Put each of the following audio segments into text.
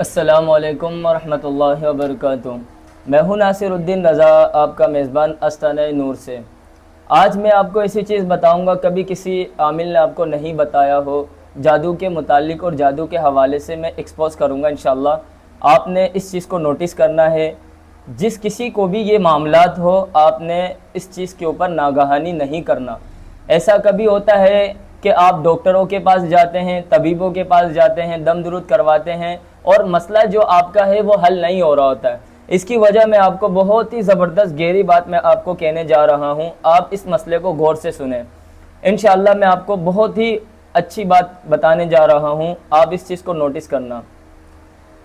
السلام علیکم ورحمۃ اللہ وبرکاتہ۔ میں ہوں ناصر الدین رضا، آپ کا میزبان آستانہ نور سے۔ آج میں آپ کو ایسی چیز بتاؤں گا کبھی کسی عامل نے آپ کو نہیں بتایا ہو، جادو کے متعلق اور جادو کے حوالے سے میں ایکسپوز کروں گا انشاءاللہ۔ آپ نے اس چیز کو نوٹس کرنا ہے، جس کسی کو بھی یہ معاملات ہو آپ نے اس چیز کے اوپر ناگہانی نہیں کرنا۔ ایسا کبھی ہوتا ہے کہ آپ ڈاکٹروں کے پاس جاتے ہیں، طبیبوں کے پاس جاتے ہیں، دم درود کرواتے ہیں اور مسئلہ جو آپ کا ہے وہ حل نہیں ہو رہا ہوتا ہے۔ اس کی وجہ میں آپ کو بہت ہی زبردست گہری بات میں آپ کو کہنے جا رہا ہوں، آپ اس مسئلے کو غور سے سنیں۔ انشاءاللہ میں آپ کو بہت ہی اچھی بات بتانے جا رہا ہوں، آپ اس چیز کو نوٹس کرنا۔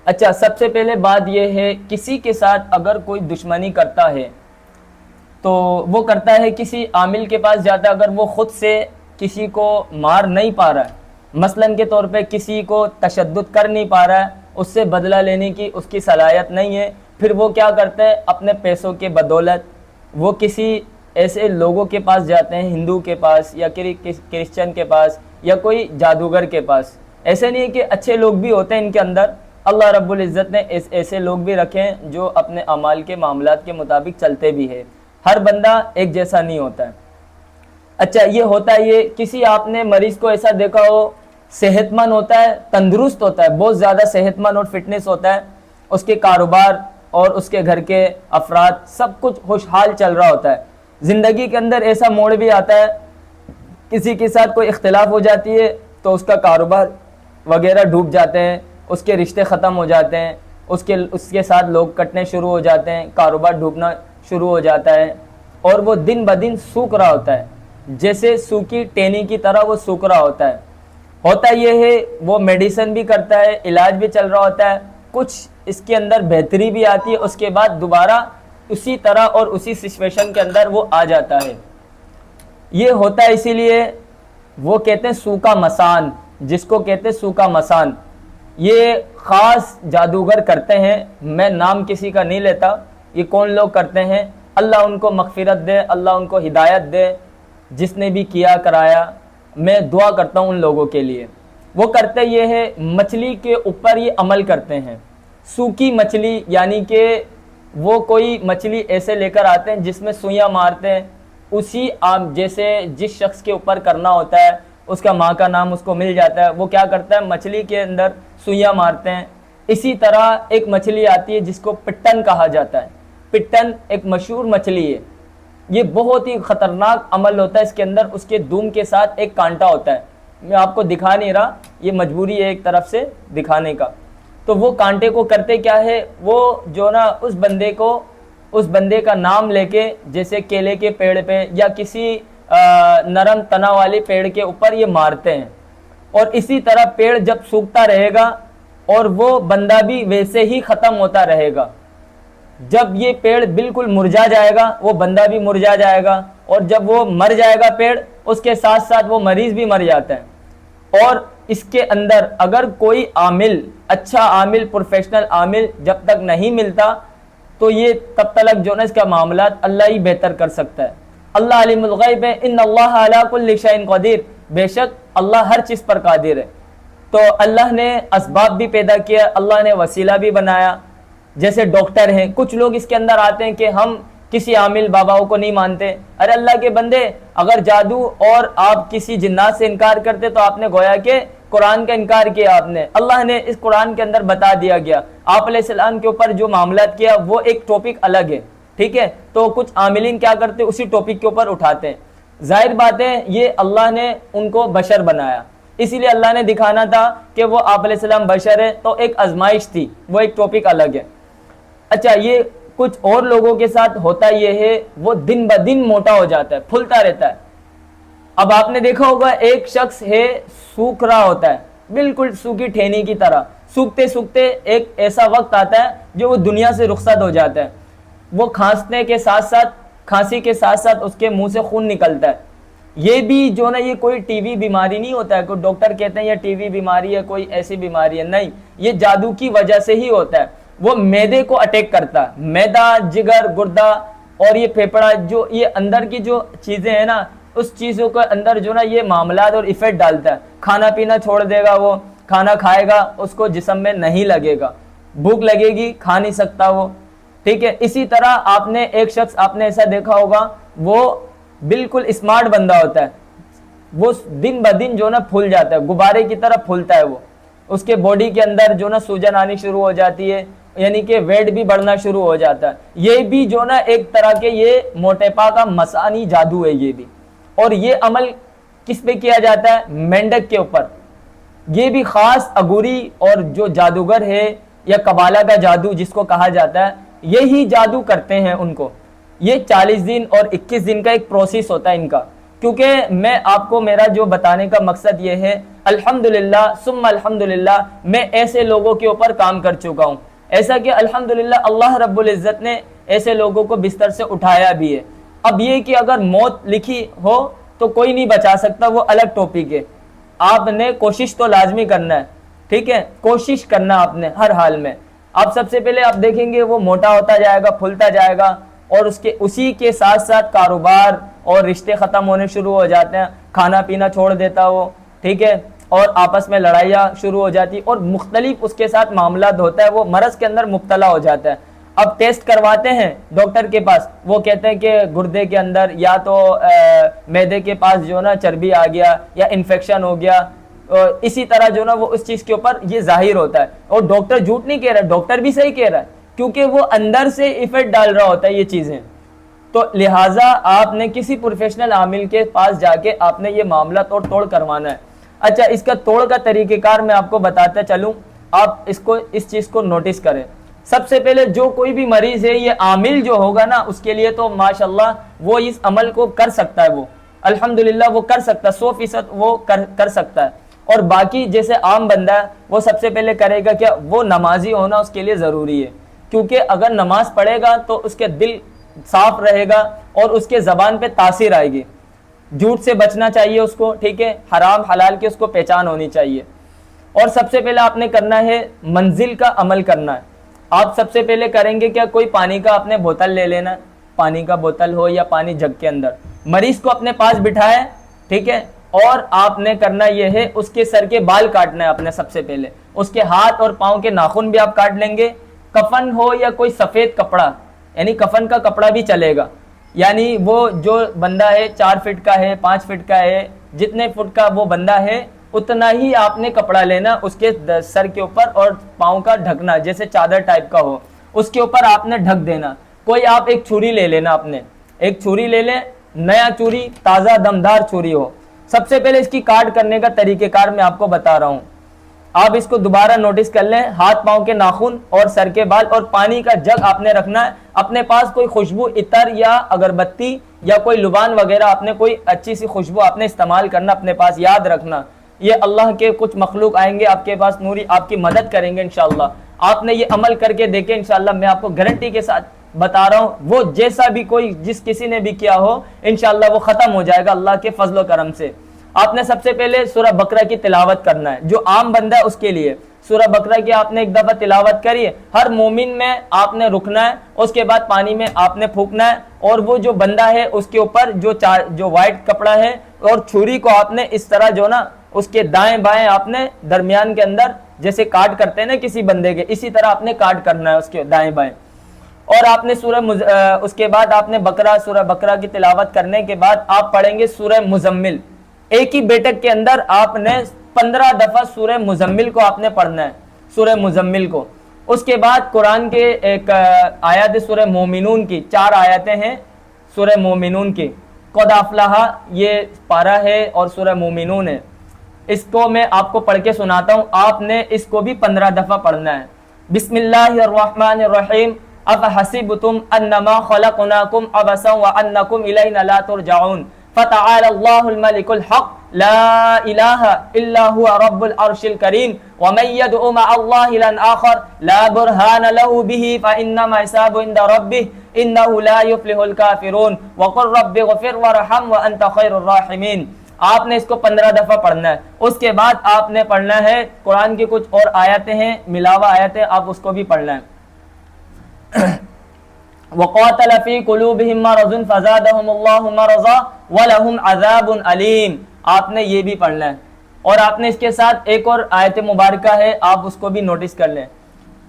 اچھا، سب سے پہلے بات یہ ہے، کسی کے ساتھ اگر کوئی دشمنی کرتا ہے تو وہ کرتا ہے کسی عامل کے پاس جاتا ہے، اگر وہ خود سے کسی کو مار نہیں پا رہا ہے، مثلاً کے طور پہ کسی کو تشدد کر نہیں پا رہا ہے، اس سے بدلہ لینے کی اس کی صلاحیت نہیں ہے، پھر وہ کیا کرتا ہے، اپنے پیسوں کے بدولت وہ کسی ایسے لوگوں کے پاس جاتے ہیں، ہندو کے پاس یا کرسچن کے پاس یا کوئی جادوگر کے پاس۔ ایسے نہیں ہے کہ اچھے لوگ بھی ہوتے ہیں ان کے اندر، اللہ رب العزت نے ایسے لوگ بھی رکھے ہیں جو اپنے اعمال کے معاملات کے مطابق چلتے بھی ہیں، ہر بندہ ایک جیسا نہیں ہوتا ہے۔ اچھا، یہ ہوتا ہے، یہ کسی آپ نے مریض کو ایسا دیکھا ہو صحت مند ہوتا ہے، تندرست ہوتا ہے، بہت زیادہ صحت مند اور فٹنس ہوتا ہے، اس کے کاروبار اور اس کے گھر کے افراد سب کچھ خوشحال چل رہا ہوتا ہے۔ زندگی کے اندر ایسا موڑ بھی آتا ہے، کسی کے ساتھ کوئی اختلاف ہو جاتی ہے تو اس کا کاروبار وغیرہ ڈوب جاتے ہیں، اس کے رشتے ختم ہو جاتے ہیں، اس کے ساتھ لوگ کٹنے شروع ہو جاتے ہیں، کاروبار ڈوبنا شروع ہو جاتا ہے، اور وہ دن بدن سوکھ رہا ہوتا ہے، جیسے سوکھی ٹینی کی طرح وہ سوکھ رہا ہوتا ہے۔ ہوتا یہ ہے، وہ میڈیسن بھی کرتا ہے، علاج بھی چل رہا ہوتا ہے، کچھ اس کے اندر بہتری بھی آتی ہے، اس کے بعد دوبارہ اسی طرح اور اسی سچویشن کے اندر وہ آ جاتا ہے۔ یہ ہوتا ہے اسی لیے وہ کہتے ہیں سوکھا مسان، جس کو کہتے ہیں سوکھا مسان، یہ خاص جادوگر کرتے ہیں، میں نام کسی کا نہیں لیتا، یہ کون لوگ کرتے ہیں، اللہ ان کو مغفرت دے، اللہ ان کو ہدایت دے، جس نے بھی کیا کرایا، میں دعا کرتا ہوں ان لوگوں کے لیے۔ وہ کرتے یہ ہے، مچھلی کے اوپر یہ عمل کرتے ہیں، سوکھی مچھلی، یعنی کہ وہ کوئی مچھلی ایسے لے کر آتے ہیں جس میں سوئیاں مارتے ہیں، اسی جیسے جس شخص کے اوپر کرنا ہوتا ہے اس کا ماں کا نام اس کو مل جاتا ہے، وہ کیا کرتا ہے، مچھلی کے اندر سوئیاں مارتے ہیں۔ اسی طرح ایک مچھلی آتی ہے جس کو پٹن کہا جاتا ہے، پٹن ایک مشہور مچھلی ہے، یہ بہت ہی خطرناک عمل ہوتا ہے، اس کے اندر اس کے دوم کے ساتھ ایک کانٹا ہوتا ہے، میں آپ کو دکھا نہیں رہا، یہ مجبوری ہے ایک طرف سے دکھانے کا۔ تو وہ کانٹے کو کرتے کیا ہے، وہ جو نا اس بندے کا نام لے کے، جیسے کیلے کے پیڑ پہ یا کسی نرم تنا والے پیڑ کے اوپر یہ مارتے ہیں، اور اسی طرح پیڑ جب سوکھتا رہے گا اور وہ بندہ بھی ویسے ہی ختم ہوتا رہے گا، جب یہ پیڑ بالکل مرجھا جائے گا وہ بندہ بھی مرجھا جائے گا، اور جب وہ مر جائے گا پیڑ، اس کے ساتھ ساتھ وہ مریض بھی مر جاتا ہے۔ اور اس کے اندر اگر کوئی عامل، اچھا عامل، پروفیشنل عامل جب تک نہیں ملتا تو یہ تب تک جو نا اس کا معاملات اللہ ہی بہتر کر سکتا ہے۔ اللہ علیم الغیب ہے، ان اللہ علی کل شیء قدیر، بے شک اللہ ہر چیز پر قادر ہے۔ تو اللہ نے اسباب بھی پیدا کیا، اللہ نے وسیلہ بھی بنایا، جیسے ڈاکٹر ہیں، کچھ لوگ اس کے اندر آتے ہیں کہ ہم کسی عامل باباؤں کو نہیں مانتے، ارے اللہ کے بندے، اگر جادو اور آپ کسی جنات سے انکار کرتے تو آپ نے گویا کہ قرآن کا انکار کیا، آپ نے، اللہ نے اس قرآن کے اندر بتا دیا گیا، آپ علیہ السلام کے اوپر جو معاملات کیا وہ ایک ٹاپک الگ ہے، ٹھیک ہے، تو کچھ عاملین کیا کرتے اسی ٹاپک کے اوپر اٹھاتے ہیں، ظاہر بات ہے یہ اللہ نے ان کو بشر بنایا، اسی لیے اللہ نے دکھانا تھا کہ وہ آپ علیہ السلام بشر ہے، تو ایک آزمائش تھی، وہ ایک ٹاپک الگ ہے۔ اچھا، یہ کچھ اور لوگوں کے ساتھ ہوتا یہ ہے، وہ دن بدن موٹا ہو جاتا ہے، پھولتا رہتا ہے۔ اب آپ نے دیکھا ہوگا ایک شخص ہے سوکھ رہا ہوتا ہے، بالکل سوکھی ٹھینی کی طرح، سوکھتے سوکھتے ایک ایسا وقت آتا ہے جو وہ دنیا سے رخصت ہو جاتا ہے، وہ کھانسی کے ساتھ ساتھ اس کے منہ سے خون نکلتا ہے۔ یہ بھی جو نا، یہ کوئی ٹی وی بیماری نہیں ہوتا ہے، کوئی ڈاکٹر کہتے ہیں یہ ٹی وی بیماری ہے، کوئی ایسی بیماری ہے، نہیں، یہ جادو کی وجہ سے ہی ہوتا ہے۔ وہ معدے کو اٹیک کرتا ہے، معدہ، جگر، گردہ اور یہ پھیپڑا، جو یہ اندر کی جو چیزیں ہیں نا، اس چیزوں کے اندر جو نا یہ معاملات اور ایفیکٹ ڈالتا ہے، کھانا پینا چھوڑ دے گا، وہ کھانا کھائے گا اس کو جسم میں نہیں لگے گا، بھوک لگے گی کھا نہیں سکتا وہ، ٹھیک ہے. اسی طرح آپ نے ایک شخص آپ نے ایسا دیکھا ہوگا وہ بالکل اسمارٹ بندہ ہوتا ہے، وہ دن بہ دن جو نا پھول جاتا ہے، غبارے کی طرح پھولتا ہے وہ، اس کے باڈی کے اندر جو نا سوجن آنی شروع ہو جاتی ہے، یعنی کہ ویٹ بھی بڑھنا شروع ہو جاتا ہے. یہ بھی جو نا ایک طرح کے یہ موٹیپا کا مسانی جادو ہے یہ بھی. اور یہ عمل کس پہ کیا جاتا ہے؟ مینڈک کے اوپر. یہ بھی خاص اگوری اور جو جادوگر ہے یا قبالہ کا جادو جس کو کہا جاتا ہے، یہی جادو کرتے ہیں ان کو. یہ 40 دن اور 21 دن کا ایک پروسیس ہوتا ہے ان کا. کیونکہ میں آپ کو میرا جو بتانے کا مقصد یہ ہے، الحمدللہ ثم الحمدللہ میں ایسے لوگوں کے اوپر کام کر چکا ہوں، ایسا کہ الحمدللہ اللہ رب العزت نے ایسے لوگوں کو بستر سے اٹھایا بھی ہے. اب یہ کہ اگر موت لکھی ہو تو کوئی نہیں بچا سکتا، وہ الگ ٹاپک ہے. آپ نے کوشش تو لازمی کرنا ہے، ٹھیک ہے، کوشش کرنا آپ نے ہر حال میں. آپ سب سے پہلے آپ دیکھیں گے وہ موٹا ہوتا جائے گا، پھولتا جائے گا، اور اسی کے ساتھ ساتھ کاروبار اور رشتے ختم ہونے شروع ہو جاتے ہیں، کھانا پینا چھوڑ دیتا وہ، ٹھیک ہے، اور آپس میں لڑائیاں شروع ہو جاتی اور مختلف اس کے ساتھ معاملات ہوتا ہے، وہ مرض کے اندر مبتلا ہو جاتا ہے. اب ٹیسٹ کرواتے ہیں ڈاکٹر کے پاس، وہ کہتے ہیں کہ گردے کے اندر یا تو معدے کے پاس جو نا چربی آ گیا یا انفیکشن ہو گیا. اسی طرح جو نا وہ اس چیز کے اوپر یہ ظاہر ہوتا ہے. اور ڈاکٹر جھوٹ نہیں کہہ رہا، ڈاکٹر بھی صحیح کہہ رہا ہے، کیونکہ وہ اندر سے ایفیکٹ ڈال رہا ہوتا ہے یہ چیزیں. تو لہٰذا آپ نے کسی پروفیشنل عامل کے پاس جا کے آپ نے یہ معاملہ توڑ کروانا ہے. اچھا، اس کا توڑ کا طریقہ کار میں آپ کو بتاتا چلوں، آپ اس چیز کو نوٹس کریں. سب سے پہلے جو کوئی بھی مریض ہے، یہ عامل جو ہوگا نا اس کے لیے تو ماشاءاللہ وہ اس عمل کو کر سکتا ہے، وہ الحمدللہ وہ کر سکتا ہے، 100% وہ کر سکتا ہے. اور باقی جیسے عام بندہ ہے وہ سب سے پہلے کرے گا کیا؟ وہ نمازی ہونا اس کے لیے ضروری ہے. کیونکہ اگر نماز پڑھے گا تو اس کے دل صاف رہے گا اور اس کے زبان پہ تاثیر آئے گی. جھوٹ سے بچنا چاہیے اس کو، ٹھیک ہے، حرام حلال کی اس کو پہچان ہونی چاہیے. اور سب سے پہلے آپ نے کرنا ہے منزل کا عمل کرنا ہے. آپ سب سے پہلے کریں گے کیا؟ کوئی پانی کا اپنے بوتل لے لینا، پانی کا بوتل ہو یا پانی جگ کے اندر، مریض کو اپنے پاس بٹھائے، ٹھیک ہے، اور آپ نے کرنا یہ ہے اس کے سر کے بال کاٹنا ہے اپنے. سب سے پہلے اس کے ہاتھ اور پاؤں کے ناخن بھی آپ کاٹ لیں گے. کفن ہو یا کوئی سفید کپڑا، یعنی کفن کا کپڑا بھی چلے گا. یعنی وہ جو بندہ ہے 4 فٹ کا ہے، 5 فٹ کا ہے، جتنے فٹ کا وہ بندہ ہے اتنا ہی آپ نے کپڑا لینا، اس کے سر کے اوپر اور پاؤں کا ڈھکنا، جیسے چادر ٹائپ کا ہو اس کے اوپر آپ نے ڈھک دینا. کوئی آپ ایک چھری لے لینا، اپنے ایک چھری لے لیں، نیا چھری، تازہ دمدار چھری ہو. سب سے پہلے اس کی کاٹ کرنے کا طریقہ کار میں آپ کو بتا رہا ہوں، آپ اس کو دوبارہ نوٹس کر لیں. ہاتھ پاؤں کے ناخن اور سر کے بال اور پانی کا جگ آپ نے رکھنا ہے. اپنے پاس کوئی خوشبو عطر یا اگربتی یا کوئی لبان وغیرہ، آپ نے کوئی اچھی سی خوشبو آپ نے استعمال کرنا اپنے پاس. یاد رکھنا یہ اللہ کے کچھ مخلوق آئیں گے آپ کے پاس نوری، آپ کی مدد کریں گے انشاءاللہ. آپ نے یہ عمل کر کے دیکھیں انشاءاللہ، میں آپ کو گارنٹی کے ساتھ بتا رہا ہوں، وہ جیسا بھی کوئی جس کسی نے بھی کیا ہو انشاءاللہ وہ ختم ہو جائے گا اللہ کے فضل و کرم سے. آپ نے سب سے پہلے سورہ بقرہ کی تلاوت کرنا ہے. جو عام بندہ ہے اس کے لیے سورہ بقرہ کی آپ نے ایک دفعہ تلاوت کری. ہر مومن میں آپ نے رکنا ہے، اس کے بعد پانی میں آپ نے پھونکنا ہے، اور وہ جو بندہ ہے اس کے اوپر جو وائٹ کپڑا ہے اور چھری کو آپ نے اس طرح جو نا اس کے دائیں بائیں آپ نے درمیان کے اندر جیسے کاٹ کرتے ہیں نا کسی بندے کے، اسی طرح آپ نے کاٹ کرنا ہے اس کے دائیں بائیں. اور آپ نے اس کے بعد آپ نے سورہ بقرہ کی تلاوت کرنے کے بعد آپ پڑھیں گے سورہ مزمل. ایک ہی بیٹک کے اندر آپ نے 15 دفعہ سورہ مزمل کو آپ نے پڑھنا ہے، سورہ مزمل کو. اس کے بعد قرآن کے ایک آیات سورہ مومنون کی 4 آیتیں ہیں سورہ مومنون کی. قد افلح یہ پارہ ہے اور سورہ مومنون ہے. اس کو میں آپ کو پڑھ کے سناتا ہوں، آپ نے اس کو بھی 15 دفعہ پڑھنا ہے. بسم اللہ الرحمن الرحیم. افحسبتم انما خلقناکم عبثا وانکم الینا لا ترجعون. فتعالى الله الملك الحق لا إله إلا هو رب العرش الكريم ومن يدعو مع الله إلها آخر لا برهان له به فإنما حسابه عند ربه إنه لا يفلح الكافرون وقل رب اغفر وارحم وأنت خير الراحمين. آپ نے اس کو 15 دفعہ پڑھنا ہے. اس کے بعد آپ نے پڑھنا ہے قرآن کی کچھ اور آیتیں ہیں، ملاوہ آیتیں، آپ اس کو بھی پڑھنا ہے. وَقَاتَلَ فِي قُلُوبِهِمْ مَرَضٌ فَزَادَهُمُ اللَّهُ مَرَضًا وَلَهُمْ عَذَابٌ أَلِيمٌ. آپ نے یہ بھی پڑھنا ہے. اور آپ نے اس کے ساتھ ایک اور آیت مبارکہ ہے، آپ اس کو بھی نوٹس کر لیں.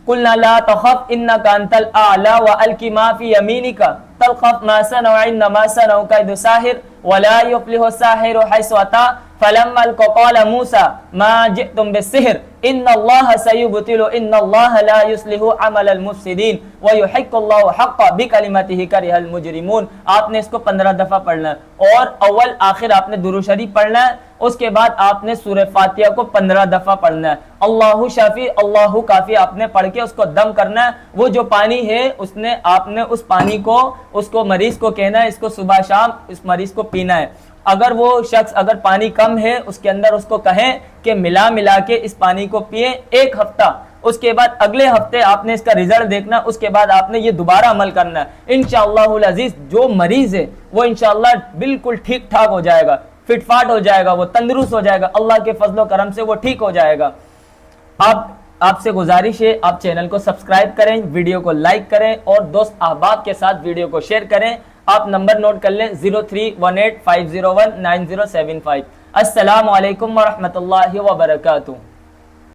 قلنا لا تخف انك انت الاعلى والق ما في يمينك تلقف ما صنعوا انما صنعوا كيد ساحر ولا يفلح الساحر حيث اتى فلما القوا قال موسى ما جئتم بالسحر ان الله سيبطل ان الله لا يصلح عمل المفسدين ويحق الله حق بكلمته كره المجرمون. آپ نے اس کو 15 دفعہ پڑھنا ہے اور اول آخر آپ نے درود شریف پڑھنا ہے. اس کے بعد آپ نے سورہ فاتحہ کو 15 دفعہ پڑھنا ہے. اللہ شافی اللہ کافی آپ نے پڑھ کے اس کو دم کرنا ہے. وہ جو پانی ہے آپ نے اس پانی کو مریض کو کہنا ہے اس کو صبح شام اس مریض کو پینا ہے. اگر وہ شخص اگر پانی کم ہے اس کے اندر اس کو کہیں کہ ملا کے اس پانی کو پیئے 1 ہفتہ. اس کے بعد اگلے ہفتے آپ نے اس کا رزلٹ دیکھنا. اس کے بعد آپ نے یہ دوبارہ عمل کرنا ہے. انشاءاللہ العزیز جو مریض ہے وہ انشاءاللہ بالکل ٹھیک ٹھاک ہو جائے گا, فٹ فاٹ ہو جائے گا, وہ تندرست ہو جائے گا. اللہ کے فضل و کرم سے وہ ٹھیک ہو جائے گا. آپ سے گزارش ہے آپ چینل کو سبسکرائب کریں, ویڈیو کو لائک کریں اور دوست احباب کے ساتھ ویڈیو کو شیئر کریں. آپ نمبر نوٹ کر لیں 0318501907 السلام علیکم ورحمۃ اللہ وبرکاتہ.